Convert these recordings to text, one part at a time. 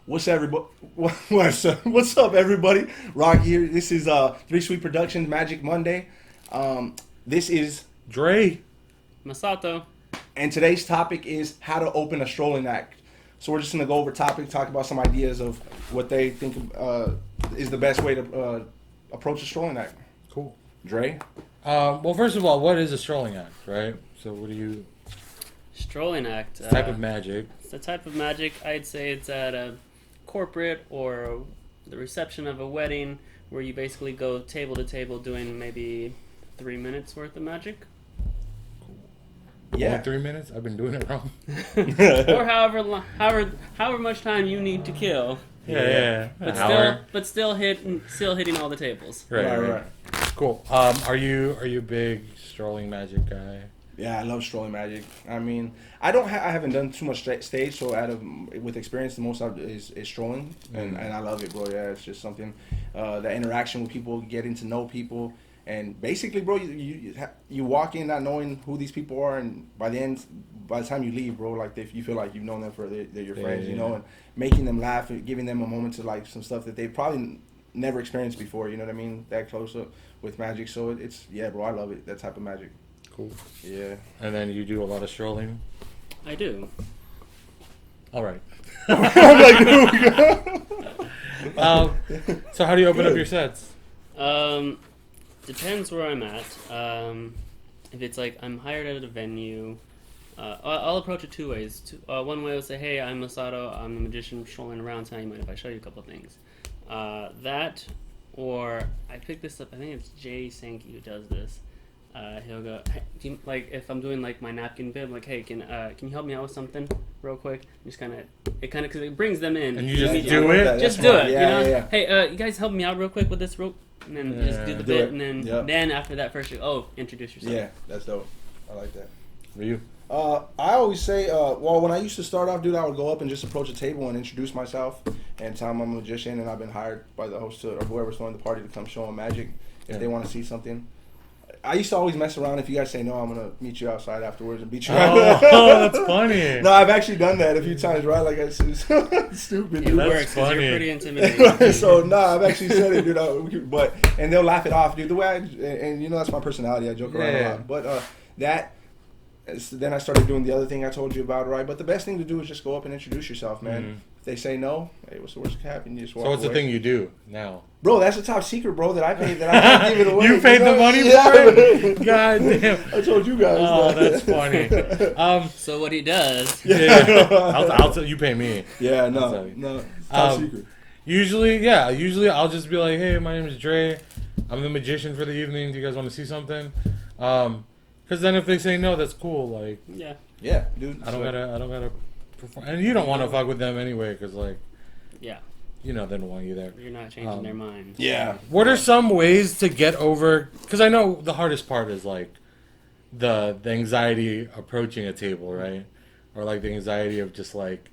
What's everybody? What's up, everybody? Rock here. This is Three Sweet Productions Magic Monday. This is Dre. Masato. and today's topic is how to open a strolling act. So we're just gonna go over topic, talk about some ideas of what they think is the best way to approach a strolling act. Cool. Dre. Well, first of all, what is a strolling act, right? So, what do you Strolling act. type of magic? It's a type of magic. I'd say it's at a corporate or the reception of a wedding where you basically go table to table doing maybe 3 minutes worth of magic. Yeah. Only 3 minutes. I've been doing it wrong. Or however much time you need to kill. Yeah. But An still, hour. still hitting all the tables. Right. Cool. Are you a big strolling magic guy? Yeah, I love strolling magic. I mean, I haven't done too much stage, so with experience, the most is strolling, and I love it, bro. Yeah, it's just something, that interaction with people, getting to know people, and basically, bro, you walk in not knowing who these people are, and by the time you leave, bro, like you feel like you've known them they're your friends, you know, and making them laugh and giving them a moment to like some stuff that they probably never experienced before. You know what I mean? That close up with magic, so it's bro, I love it. That type of magic. Cool. Yeah. And then you do a lot of strolling? I do. All right. I'm like, So how do you open up your sets? Depends where I'm at. If it's like I'm hired at a venue, I'll approach it two ways. One way I'll say, "Hey, I'm Masato. I'm a magician strolling around town. You mind if I show you a couple of things?" That, or I picked this up. I think it's Jay Sankey who does this. He'll go, hey, like if I'm doing like my napkin bib, like, hey, can you help me out with something real quick? Just because it brings them in. And you just do it. Just do it. Yeah, you know. yeah. Hey, you guys help me out real quick with this rope, and then just do the bit, and then after that first, introduce yourself. Yeah, that's dope. I like that. For you? I always say, well, when I used to start off, dude, I would go up and just approach a table and introduce myself and tell them I'm a magician and I've been hired by the host or whoever's throwing the party to come show them magic if they want to see something. I used to always mess around. If you guys say no, I'm gonna meet you outside afterwards and beat you. Oh, that's funny. No, I've actually done that a few times, right? Like it's stupid. It Dude. works. 'Cause funny. you're pretty intimidating. So I've actually said it, dude. And they'll laugh it off, dude. The way and you know that's my personality. I joke around a lot. But then I started doing the other thing I told you about, right? But the best thing to do is just go up and introduce yourself, man. Mm-hmm. If they say no, hey, what's the worst that can happen? You just walk away. So what's the thing you do now? Bro, that's a top secret, bro, that I paid. That I can't give it away. You paid the money for it? God damn. I told you guys. Oh, that's funny. So what he does. Yeah. I'll tell you. Pay me. Yeah, no. Top secret. Usually I'll just be like, hey, my name is Dre. I'm the magician for the evening. Do you guys want to see something? Because then if they say no, that's cool. Like, yeah, dude. I don't gotta perform, and you don't want to fuck with them anyway, because like, they don't want you there. You're not changing their mind. Yeah. What are some ways to get over? Because I know the hardest part is like the anxiety approaching a table, right? Or like the anxiety of just like,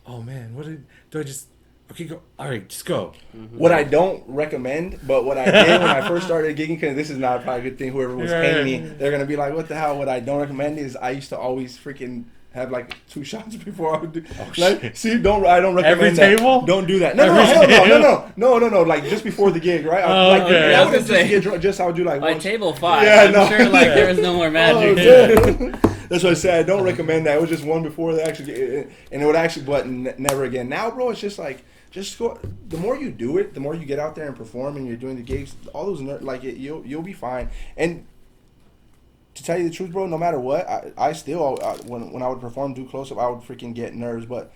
oh man, do I just? Okay, go. All right, just go. Mm-hmm. What I don't recommend, but what I did when I first started gigging, because this is not probably a good thing. Whoever was paying me, they're gonna be like, "What the hell?" What I don't recommend is I used to always freaking have like 2 shots before I would do. Oh, like, shit. See, I don't recommend every that. table. Don't do that. No. Like just before the gig, right? Okay. I would just I would do like By one. table 5, Yeah, I'm sure like there was no more magic. That's what I said. I don't recommend that. It was just one before they actually, and it would actually, but never again. Now, bro, it's just like. Just go. The more you do it, the more you get out there and perform, and you're doing the gigs. All those you'll be fine. And to tell you the truth, bro, no matter what, I still when I would perform, do close up, I would freaking get nerves. But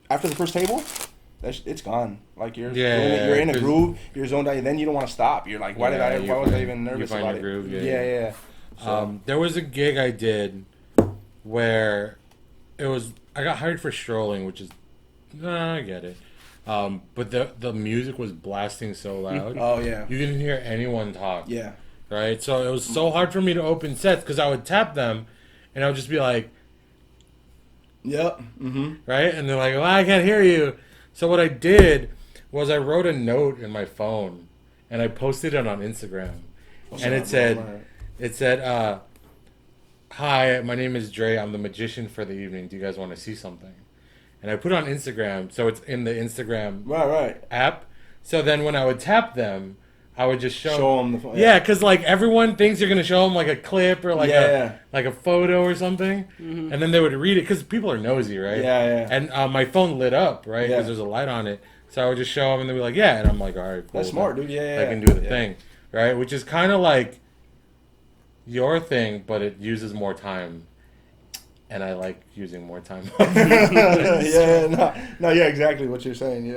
after the first table, it's gone. Like you're in a groove, you're zoned out, and then you don't want to stop. You're like, why was I even nervous about it? Groove, Yeah. So. There was a gig I did where I got hired for strolling, which is I get it. But the music was blasting so loud. Oh yeah. You didn't hear anyone talk. Yeah. Right. So it was so hard for me to open sets because I would tap them, and I would just be like, "Yep." Mm-hmm. Right. And they're like, "Well, I can't hear you." So what I did was I wrote a note in my phone, and I posted it on Instagram, and it said, "Hi, my name is Dre. I'm the magician for the evening. Do you guys want to see something?" and I put it on Instagram, so it's in the Instagram Right. app. So then when I would tap them, I would just show them the phone. Yeah, because like everyone thinks you're gonna show them like a clip or like a photo or something, and then they would read it because people are nosy, right? Yeah. And my phone lit up, right? Because Yeah. there's a light on it, so I would just show them, and they'd be like, "Yeah," and I'm like, "All right, cool." That's smart, dude. Yeah. I can do the thing, right? Which is kind of like your thing, but it uses more time, and I like using more time. Yeah, exactly what you're saying.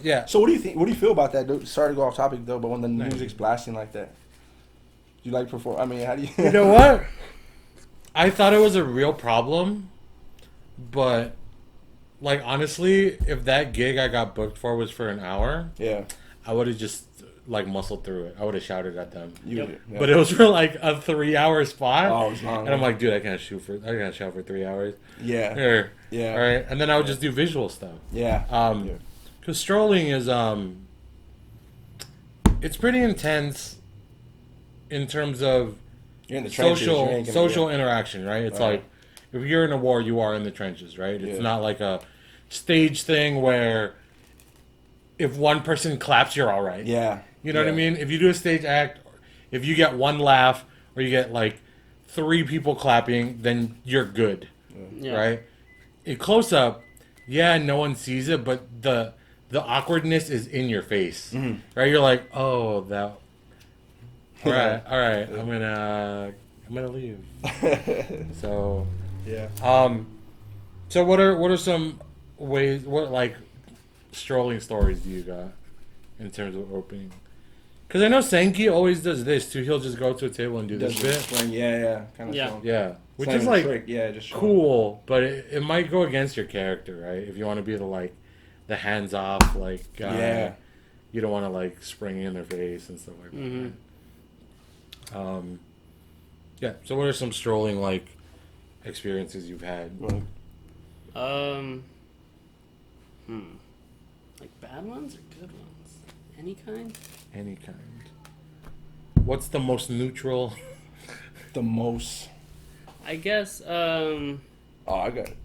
Yeah. So what do you think? What do you feel about that, dude? Sorry to go off topic though, but when the music's blasting like that, do you like perform? I mean, how do you? You know what? I thought it was a real problem, but like honestly, if that gig I got booked for was for an hour, I would have just like muscled through it. I would have shouted at them. But it was for like a 3-hour spot. Oh, it was long. And I'm like, dude, I can't shout for 3 hours. Yeah. All right. And then I would just do visual stuff. Because strolling is it's pretty intense in terms of you're in the trenches. social interaction, right? It's like if you're in a war, you are in the trenches, right? It's not like a stage thing where if one person claps, you're all right. You know what I mean? If you do a stage act, if you get one laugh or you get like 3 people clapping, then you're good, right? In close up, no one sees it, but the awkwardness is in your face, right? You're like, oh, that. All right. I'm gonna leave. So So what are some ways? What like strolling stories do you got in terms of opening? Because I know Senki always does this too. He'll just go to a table and do this bit. Kind of. Which is like just cool, but it might go against your character, right? If you want to be the hands off guy, you don't want to like spring in their face and stuff like that. So what are some strolling like experiences you've had? Like bad ones or good ones? Any kind? Any kind. What's the most neutral? The most. I guess. Oh, I got it.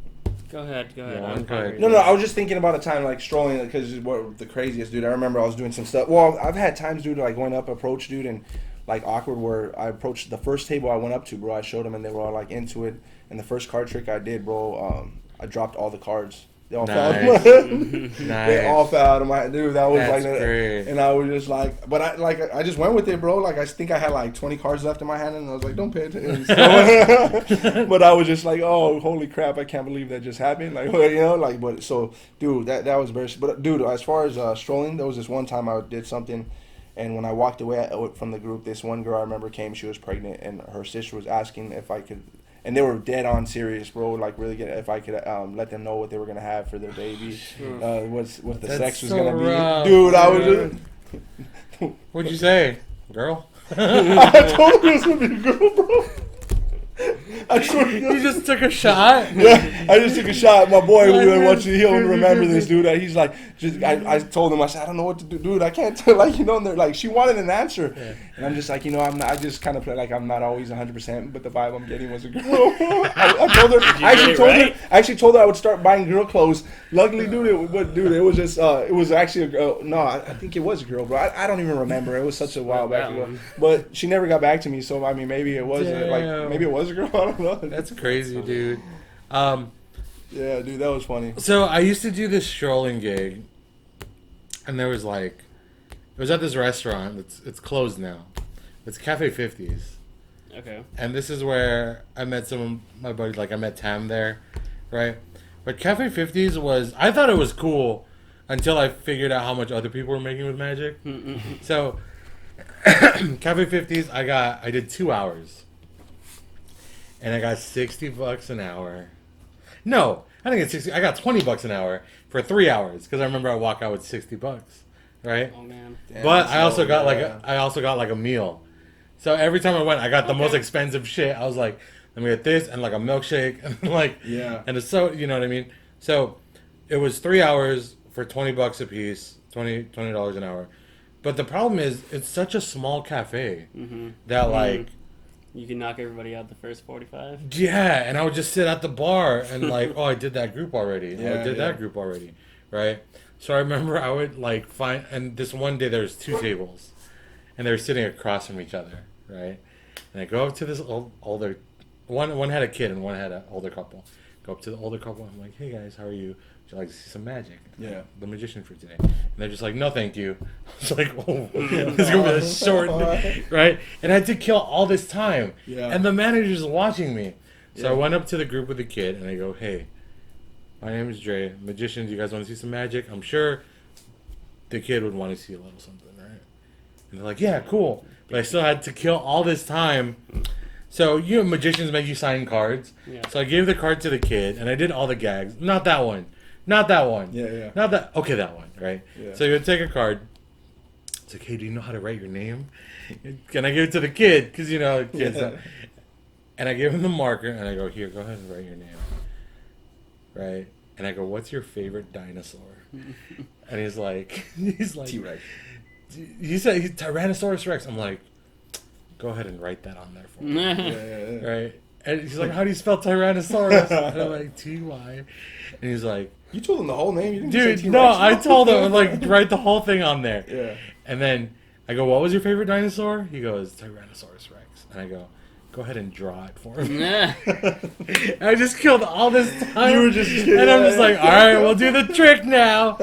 Go ahead. Okay. No, I was just thinking about a time like strolling because what the craziest, dude. I remember I was doing some stuff. Well, I've had times, dude, like going up approach, dude, and like awkward where I approached the first table I went up to, bro. I showed them and they were all like into it. And the first card trick I did, bro, I dropped all the cards. They all fell. They all fell out of my dude. That was great. And I was just like, but I just went with it, bro. Like I think I had like 20 cards left in my hand, and I was like, don't pay attention. But I was just like, oh, holy crap! I can't believe that just happened. Like, but so, dude, that was very. But dude, as far as strolling, there was this one time I did something, and when I walked away from the group, this one girl I remember came. She was pregnant, and her sister was asking if I could. And they were dead on serious, bro. Like really, if I could let them know what they were gonna have for their baby, what the sex was gonna rough, be, dude. I was just. What'd you say, girl? I told her it was gonna be a girl, bro. I swear you just took a shot. Yeah, I just took a shot. My boy, he'll remember this, dude. He's like, I told him, I said, I don't know what to do, dude. I can't tell, and they're like, she wanted an answer, and I'm just like, I just kind of play like I'm not always 100%, but the vibe I'm getting was a girl. I told her, I actually told her I would start buying girl clothes. Luckily, dude, it was just, it was actually a girl. No, I think it was a girl, bro. I don't even remember. It was such a while back ago, but she never got back to me. So I mean, maybe it was maybe it was a girl. I don't know. That's crazy, dude. Yeah, dude, that was funny. So I used to do this strolling gig, and there was it was at this restaurant. It's closed now. It's Cafe 50s. Okay. And this is where I met some of my buddies. Like I met Tam there, right? But Cafe 50s I thought it was cool until I figured out how much other people were making with magic. So Cafe 50s, I did 2 hours. And I got $60 an hour. No, I didn't get 60. I got $20 an hour for 3 hours because I remember I walk out with $60, right? Oh man! Damn, but I also got a meal. So every time I went, I got the most expensive shit. I was like, let me get this and like a milkshake and and it's so you know what I mean. So it was 3 hours for $20 a piece, $20 an hour. But the problem is, it's such a small cafe that You can knock everybody out the first 45. Yeah, and I would just sit at the bar and like, oh, I did that group already. Yeah, I did that group already, right? So I remember I would like find, and this one day there was 2 tables, and they were sitting across from each other, right? And I go up to this older, one had a kid and one had an older couple. Go up to the older couple. I'm like, hey guys, how are you? Would you like to see some magic? Yeah. The magician for today. And they're just like, no, thank you. I was like, oh, this is gonna be a short, right? And I had to kill all this time. Yeah. And the manager's watching me. So Yeah. I went up to the group with the kid and I go, hey, my name is Dre. Magicians, you guys want to see some magic? I'm sure the kid would want to see a little something, right? And they're like, yeah, cool. But I still had to kill all this time. So, you know, magicians make you sign cards. Yeah. So I gave the card to the kid, and I did all the gags. Not that one. Not that one. Yeah. Not that. Okay, that one, right? Yeah. So you would take a card. It's like, hey, do you know how to write your name? Can I give it to the kid? Because, you know, kids. Yeah. And I gave him the marker, and I go, here, go ahead and write your name. Right? And I go, what's your favorite dinosaur? And he's like, T-Rex. he said he's Tyrannosaurus Rex. I'm like, go ahead and write that on there for me. Yeah. Right? And he's like, how do you spell Tyrannosaurus? And I'm like, T-Y. And he's like, You told him the whole name. You didn't just say dude, T-Rex. no, I told him, like, write the whole thing on there. Yeah. And then I go, what was your favorite dinosaur? He goes, Tyrannosaurus Rex. And I go, go ahead and draw it for him. I just killed all this time. You were just, and I'm just like, all right, we'll do the trick now.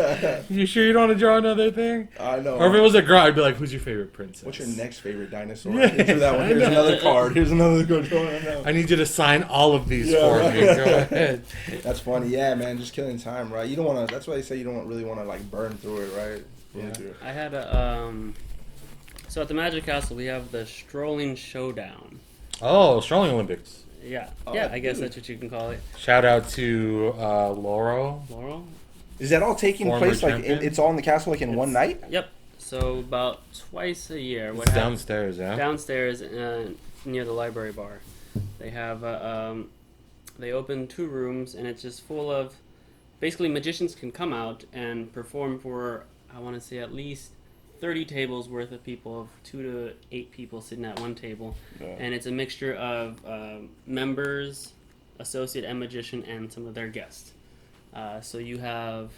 You sure you don't want to draw another thing? I know. Or if it was a girl, I'd be like, who's your favorite princess? What's your next favorite dinosaur? Yeah, Into that one. I Here's know. another card. Here's another good one. I need you to sign all of these Yeah, for right. me. Go ahead. That's funny. Yeah, man. Just killing time, right? You don't want to. That's why they say you don't really want to like burn through it, right? Really Yeah. do. I had a so at the Magic Castle we have the Strolling Showdown. Oh, Strolling Olympics. Yeah, Oh, yeah, I guess dude. that's what you can call it. Shout out to Laurel. Laurel. Is that all taking Former place like champion? it's all in the castle like in one night? Yep. So about twice a year. It's downstairs, yeah? Downstairs near the library bar, they have they open 2 rooms and it's just full of basically magicians can come out and perform for I want to say at least 30 tables worth of people, of 2 to 8 people sitting at one table, Yeah. and it's a mixture of members, associate, and magician, and some of their guests. So you have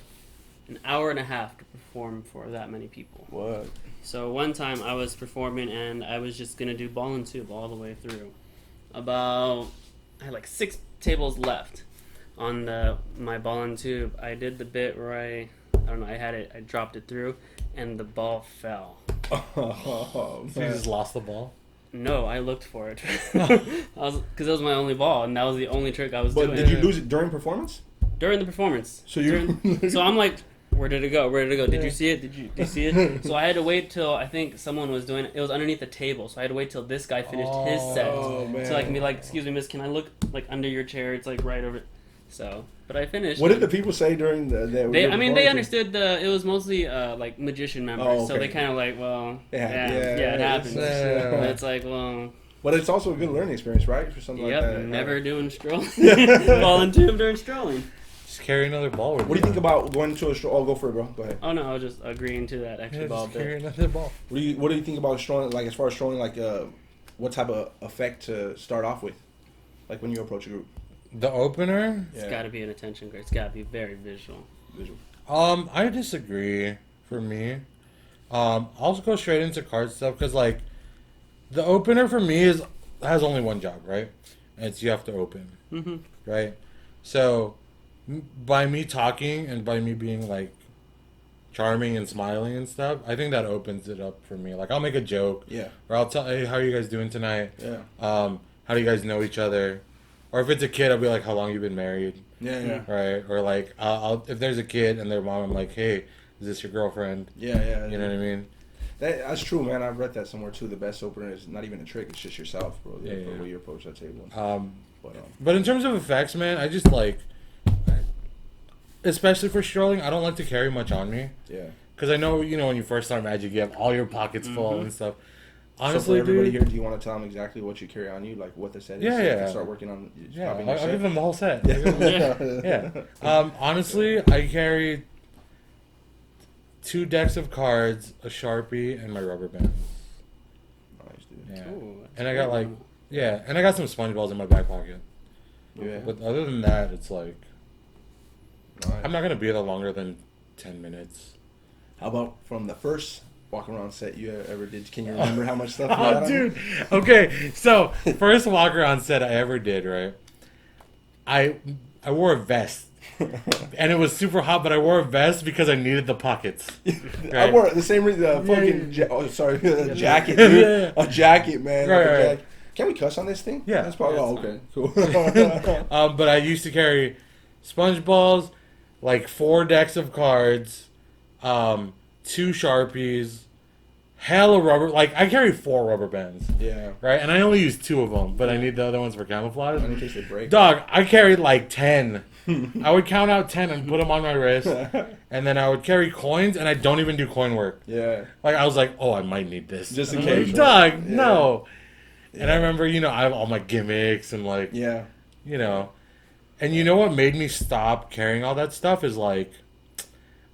an hour and a half to perform for that many people. What? So one time I was performing and I was just gonna do ball and tube all the way through. I had like 6 tables left on my ball and tube. I did the bit where I don't know, I dropped it through and the ball fell. Oh, So you man. just lost the ball? No, I looked for it. Because it was my only ball and that was the only trick I was But doing. did you lose it during performance? During the performance. So you. So I'm like, where did it go? Where did it go? Did you see it? Did you see it? So I had to wait till I think someone was doing it. It was underneath the table, so I had to wait till this guy finished his set. Oh, man. So I can be like, excuse me, miss, can I look like under your chair? It's like right over. So, but I finished. What did the people say during the? They performance? understood it was mostly like magician members, Oh, so okay. they kind of like, well, Yeah, it happens. Yeah. But it's like, well, But it's also a good learning experience, right? For something yep, like that. never doing strolling. Volunteer during strolling. Just carry another ball with What do you think about going to a stroll? Oh, go for it, bro. Go ahead. Oh no, I was just agreeing to that extra Yeah, ball just carry bit. another ball. What do you think about strolling? Like as far as strolling, like what type of effect to start off with, like when you approach a group? The opener? It's got to be an attention grade. It's got to be very visual. Visual. I disagree. For me, I'll go straight into card stuff because like the opener for me has only one job, right? And it's you have to open, Mm-hmm. right? So by me talking and by me being like charming and smiling and stuff, I think that opens it up for me. Like I'll make a joke, Yeah. or I'll tell, hey, how are you guys doing tonight? Yeah. How do you guys know each other? Or if it's a kid, I'll be like, how long you been married? Yeah. Yeah. Right? Or like, I'll if there's a kid and their mom, I'm like, hey, is this your girlfriend? Yeah. You know what I mean? That's true, man. I've read that somewhere too. The best opener is not even a trick; it's just yourself, bro. Yeah, The yeah. way you approach that table. But But in terms of effects, man, I just like, especially for strolling, I don't like to carry much on me. yeah. Because I know, you know, when you first start Magic, you have all your pockets full Mhm. and stuff. So for Honestly, everybody dude, here, do you want to tell them exactly what you carry on you, like what the set is? Yeah, so they yeah. can start working on. yeah, copying your I'll set? give them the whole set. Yeah. Yeah. Honestly, I carry 2 decks of cards, a Sharpie, and my rubber bands. Nice, dude. Yeah. Ooh, And I got like Yeah, and I got some sponge balls in my back pocket. Yeah. But other than that, it's like Nice. I'm not gonna be there longer than 10 minutes. How about from the first walk around set you ever did? Can you remember how much stuff you had Oh, on? dude. Okay, so first walk around set I ever did, right? I wore a vest. And it was super hot, but I wore a vest because I needed the pockets. I Right? wore the same reason. Fucking jacket, dude. Yeah. A jacket, man. Right, Like a right. jacket. Can we cuss on this thing? Yeah. That's probably Yeah, okay. Cool. But I used to carry sponge balls, like 4 decks of cards, 2 Sharpies, hella rubber. Like, I carry 4 rubber bands, Yeah. right? And I only use 2 of them, but I need the other ones for camouflage. In case they break. Dog, I carried like 10. I would count out 10 and put them on my wrist. And then I would carry coins, and I don't even do coin work. Yeah. Like, I was like, oh, I might need this. Just in And I'm like, case, Dog, right? no. Yeah. And I remember, I have all my gimmicks and like, Yeah. And you know what made me stop carrying all that stuff is like,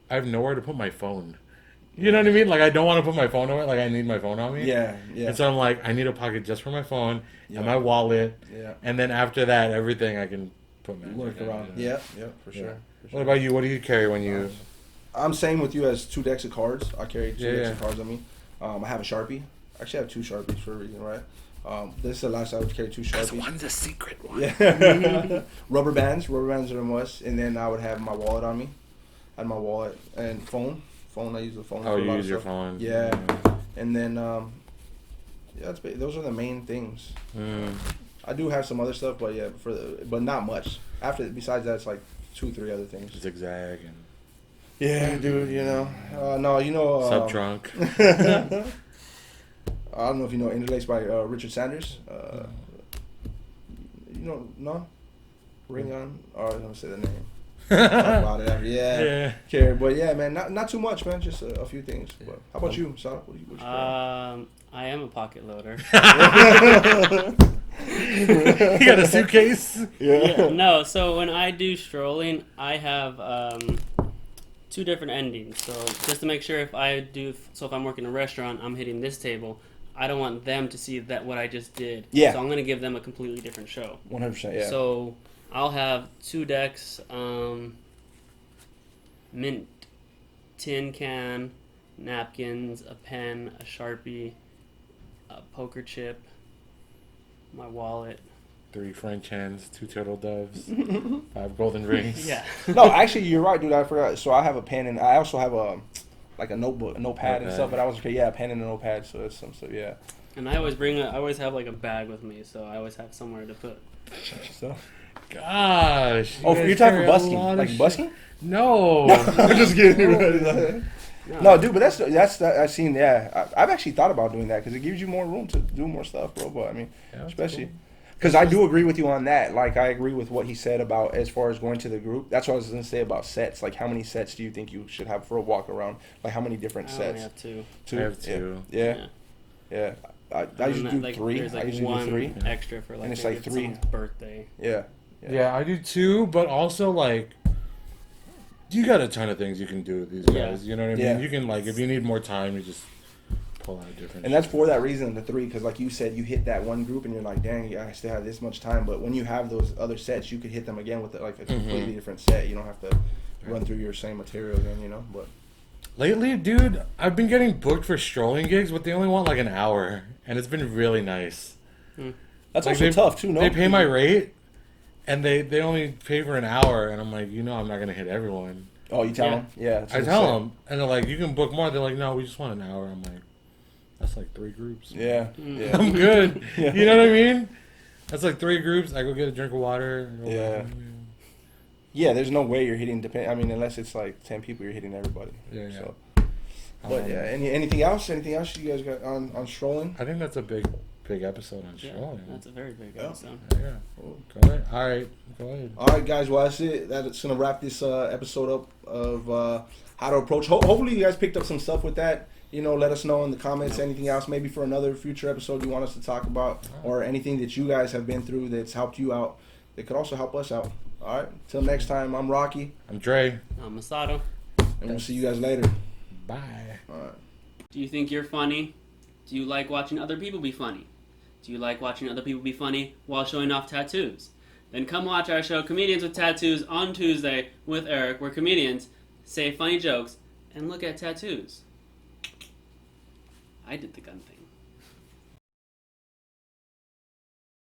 I have nowhere to put my phone. You know what I mean? Like, I don't want to put my phone away. Like, I need my phone on me. Yeah. Yeah. And so I'm like, I need a pocket just for my phone Yeah. and my wallet. Yeah. And then after that, everything I can put magic Work in. around. Yeah. Yeah. For Yeah. sure. What about you? What do you carry when you... I'm same with you as 2 decks of cards. I carry 2 decks Yeah. of cards on me. I have a Sharpie. Actually, I have 2 Sharpies for a reason, right? This is the last I would carry 2 Sharpies. One's a secret one. Yeah. Rubber bands are a must. And then I would have my wallet on me. I had my wallet and phone. I use the phone. Oh, for a you lot use of your stuff. phone. Yeah. And then, those are the main things. Mm. I do have some other stuff, but yeah, but not much. Besides that, it's like 2-3 other things. Zigzag and Yeah, dude. sub trunk. I don't know if you know Interlaced by Richard Sanders. No? Ring on? Oh, I was gonna say the name. Talk about it after. Yeah. Okay, but yeah, man, not too much, man. Just a few things. But how about you, Sal? What you carry? I am a pocket loader. You got a suitcase? Yeah, no, so when I do strolling, I have 2 different endings. So just to make sure if I'm working in a restaurant, I'm hitting this table. I don't want them to see that what I just did. Yeah. So I'm going to give them a completely different show. 100%. Yeah. So I'll have 2 decks, mint tin can, napkins, a pen, a Sharpie, a poker chip, my wallet. 3 French hens, 2 turtle doves, 5 golden rings. Yeah. No, actually, you're right, dude. I forgot. So I have a pen, and I also have a notebook, a notepad and Okay. stuff. But I was a pen and a notepad. So it's some stuff. Yeah. And I always have like a bag with me, so I always have somewhere to put. So. Gosh. Oh, guys you're talking carry for a busking, lot of like shit. busking? No. I'm just kidding. No, No, dude, but that's I've seen. Yeah, I've actually thought about doing that because it gives you more room to do more stuff, bro. But I mean, Yeah, that's especially cool. because I do agree with you on that. Like, I agree with what he said about as far as going to the group. That's what I was gonna say about sets. Like, how many sets do you think you should have for a walk around? Like, how many different I only sets? have 2. I have 2. Yeah. I And usually then, do like, 3. There's I like usually one do 3. extra for like And it's maybe like 3. someone's birthday. Yeah. Yeah, I do 2, but also like you got a ton of things you can do with these Yeah. guys. You know what I mean? Yeah. You can like if you need more time, you just pull out different. And that's shit. for that reason, the 3, because like you said, you hit that one group and you're like, dang, I still have this much time. But when you have those other sets, you could hit them again with like a completely different set. You don't have to run through your same material again, But Lately, dude, I've been getting booked for strolling gigs, but they only want like an hour, and it's been really nice. that's Like, also they- tough too. No, They pay my rate, and they only pay for an hour, and I'm like, I'm not gonna hit everyone. Oh, you tell Yeah. them? Yeah. that's I what tell I'm them, and they're like, you can book more. They're like, no, we just want an hour. I'm like, that's like 3 groups. saying. Yeah. I'm good. Yeah. You know what I mean? That's like 3 groups. I go get a drink of water. I go Yeah. back. Yeah, there's no way you're hitting. Unless it's like 10 people, you're hitting everybody. Yeah, yeah. So, but yeah, anything else? Anything else you guys got on strolling? I think that's a big episode on Yeah, strolling. that's a very big Yeah. episode. Yeah. Go ahead. All right. Go ahead. All right, guys. Well, that's it. That's gonna wrap this episode up of how to approach. Hopefully, you guys picked up some stuff with that. Let us know in the comments. Anything else, maybe for another future episode you want us to talk about, or anything that you guys have been through that's helped you out. That could also help us out. All right. Till next time. I'm Rocky, I'm Dre. I'm Masato. and we'll see you guys later. Bye. All right. Do you think you're funny? Do you like watching other people be funny? Do you like watching other people be funny while showing off tattoos? Then come watch our show Comedians with Tattoos on Tuesday with Eric, where comedians say funny jokes and look at tattoos. I did the gun thing.